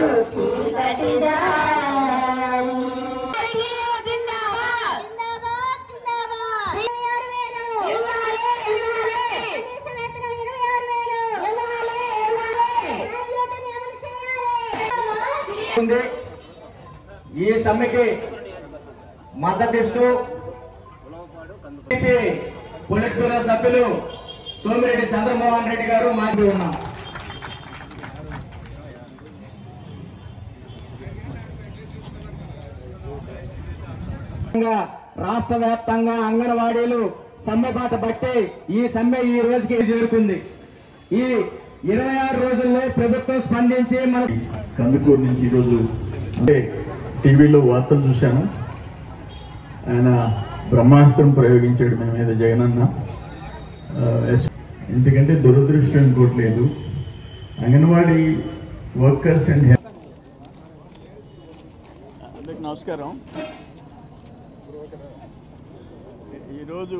ఈ సమ్మెకి మద్దతిస్తూ polit bureau సభ్యులు సోమిరెడ్డి చంద్రమోహన్ రెడ్డి గారు మాట్లాడి ఉన్నాం. రాష్ట్ర వ్యాప్తంగా అంగన్వాడీలు సమ్మె బాట బట్టి ఈ సమ్మె ఈ రోజుకి చేరుకుంది. ఈ 26 రోజుల్లో ప్రభుత్వం స్పందించి మన కందుకూరు నుంచి ఈరోజు అంటే టీవీలో వార్తలు చూశాను. ఆయన బ్రహ్మాస్త్రం ప్రయోగించాడు మన మీద జగనన్న. ఎందుకంటే దురదృష్టం ఇంకోటి లేదు. అంగన్వాడీ వర్కర్స్ అండ్ అందరికి నమస్కారం. ఈరోజు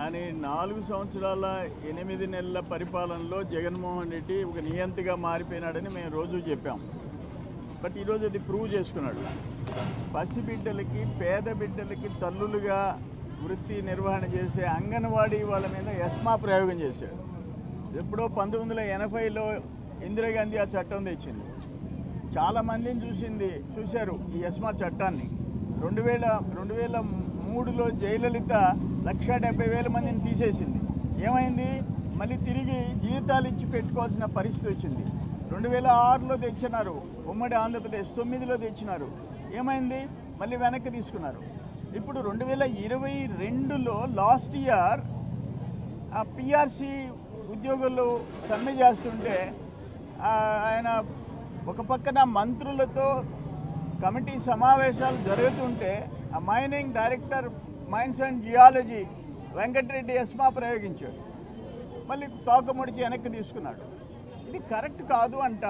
ఆయన 4 సంవత్సరాల 8 నెలల పరిపాలనలో జగన్మోహన్ రెడ్డి ఒక నియంతగా మారిపోయినాడని మేము రోజు చెప్పాం. బట్ ఈరోజు అది ప్రూవ్ చేసుకున్నాడు. పసిబిడ్డలకి పేద బిడ్డలకి తల్లులుగా వృత్తి నిర్వహణ చేసే అంగన్వాడీ వాళ్ళ మీద ఎస్మా ప్రయోగం చేశాడు. ఎప్పుడో 1980లో ఇందిరాగాంధీ ఆ చట్టం తెచ్చింది. చాలామందిని చూశారు ఈ ఎస్మా చట్టాన్ని. 2003లో జయలలిత 1,70,000 మందిని తీసేసింది. ఏమైంది? మళ్ళీ తిరిగి జీతాలు ఇచ్చి పెట్టుకోవాల్సిన పరిస్థితి వచ్చింది. 2006లో తెచ్చినారు, ఉమ్మడి ఆంధ్రప్రదేశ్ 9లో తెచ్చినారు. ఏమైంది? మళ్ళీ వెనక్కి తీసుకున్నారు. ఇప్పుడు 2022లో లాస్ట్ ఇయర్ ఆ పిఆర్సీ ఉద్యోగులు సమ్మె చేస్తుంటే ఆయన ఒక పక్కన మంత్రులతో కమిటీ సమావేశాలు జరుగుతుంటే ఆ mining director mines and geology Venkatareddy ESMA ప్రయోగించాడు. మళ్ళీ తోకముడిచి వెనక్కి తీసుకున్నాడు. ఇది కరెక్ట్ కాదు అంట.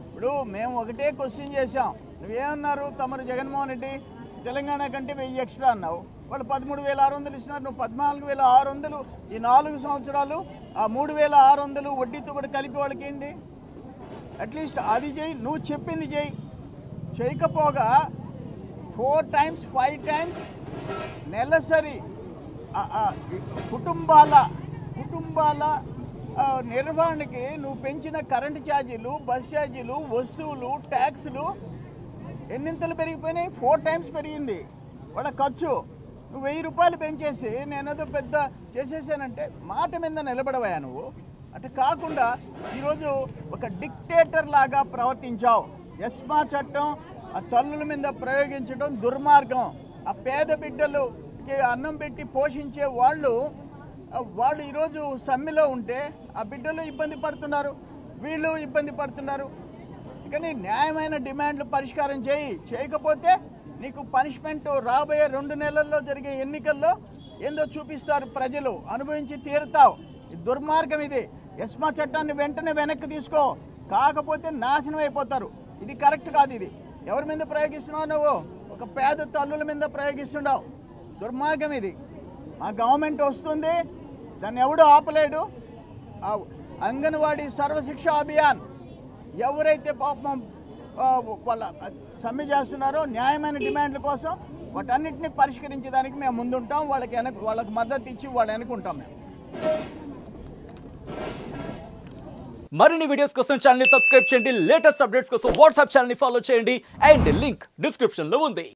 ఇప్పుడు మేము ఒకటే క్వశ్చన్ చేశాం. నువ్వేమన్నారు? తమరు జగన్మోహన్ రెడ్డి తెలంగాణ కంటే 1000 ఎక్స్ట్రా అన్నావు. వాళ్ళు 13,600 ఇస్తున్నారు, నువ్వు 14,600. ఈ 4 సంవత్సరాలు ఆ 3,600 వడ్డీతో కూడా కలిపి వాళ్ళకి ఏంటి? అట్లీస్ట్ అది చేయి, నువ్వు చెప్పింది చేయి. చేయకపోగా 4 times 5 times నెలసరి కుటుంబాల నిర్వహణకి నువ్వు పెంచిన కరెంటు ఛార్జీలు, బస్ ఛార్జీలు, వస్తువులు, ట్యాక్సులు ఎన్నింతలు పెరిగిపోయినాయి? 4 times పెరిగింది వాళ్ళ ఖర్చు. నువ్వు 1000 రూపాయలు పెంచేసి నేనేదో పెద్ద చేసేసానంటే మాట మీద నిలబడవా నువ్వు? అటు కాకుండా ఈరోజు ఒక డిక్టేటర్ లాగా ప్రవర్తించావు. ఎస్మా చట్టం ఆ తల్లుల మీద ప్రయోగించడం దుర్మార్గం. ఆ పేద బిడ్డలుకి అన్నం పెట్టి పోషించే వాళ్ళు ఈరోజు సమ్మెలో ఉంటే ఆ బిడ్డలు ఇబ్బంది పడుతున్నారు, వీళ్ళు ఇబ్బంది పడుతున్నారు. కానీ న్యాయమైన డిమాండ్లు పరిష్కారం చేయకపోతే నీకు పనిష్మెంట్ రాబోయే 2 నెలల్లో జరిగే ఎన్నికల్లో ఏందో చూపిస్తారు, ప్రజలు అనుభవించి తీరుతావు. ఇది దుర్మార్గం. ఇది ఎస్మా చట్టాన్ని వెంటనే వెనక్కి తీసుకో, కాకపోతే నాశనం అయిపోతారు. ఇది కరెక్ట్ కాదు. ఇది ఎవరి మీద ప్రయోగిస్తున్నావు? నువ్వు ఒక పేద తల్లుల మీద ప్రయోగిస్తున్నావు. దుర్మార్గం ఇది. మా గవర్నమెంట్ వస్తుంది, దాన్ని ఎవడూ ఆపలేడు. అంగన్వాడీ సర్వశిక్ష అభియాన్ ఎవరైతే పాపం వాళ్ళ సమ్మె చేస్తున్నారో న్యాయమైన డిమాండ్ల కోసం వాటన్నిటిని పరిష్కరించడానికి మేము ముందుంటాం. వాళ్ళకి మద్దతు ఇచ్చి వాళ్ళు వెనుకుంటాం. మేము మరిన్ని వీడియోస్ కోసం ఛానల్ ని సబ్స్క్రైబ్ చేయండి. లేటెస్ట్ అప్డేట్స్ కోసం వాట్సాప్ ఛానల్ ని ఫాలో చేయండి. అండ్ లింక్ డిస్క్రిప్షన్ లో ఉంది.